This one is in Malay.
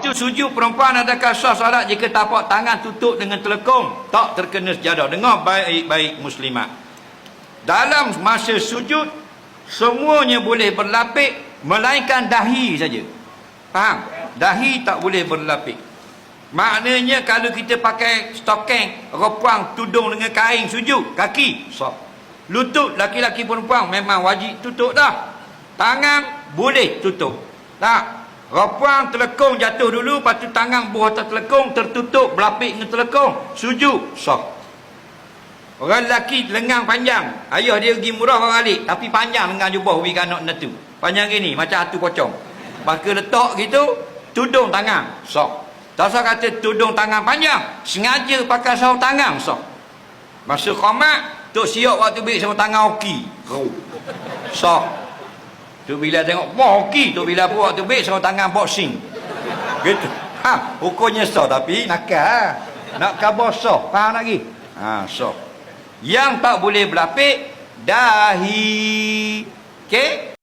Waktu sujud perempuan adakah sah solat jika tapak tangan tutup dengan telekung? Tak terkena sejadah. Dengar baik-baik muslimat. Dalam masa sujud, semuanya boleh berlapik melainkan dahi saja. Faham? Dahi tak boleh berlapik. Maknanya kalau kita pakai stocking, repuang tudung dengan kain sujud, kaki sah. Lutut laki-laki perempuan memang wajib tutup dah. Tangan boleh tutup. Tak? Repuang telekung jatuh dulu, lepas tu tangan buah atas telekung tertutup berlapik dengan telekung, sujud sah. Orang lelaki lengang panjang, ayah dia pergi murah orang alik, tapi panjang lengang jubah pergi kanak natu. Panjang gini macam atu pocong. Pakai letak gitu, tudung tangan sah. Tak usah kata tudung tangan panjang, sengaja pakai sarung tangan sah. Masa qamat, tok siap waktu bik sarung tangan hoki. Sah. Tu bila tengok hoki, tu bila pun waktu bik sarung tangan boxing. Gitu. Hukumnya sah tapi nakal. Nak khabar sah. Faham lagi? Sah. Yang tak boleh berlapik dahi. Okey?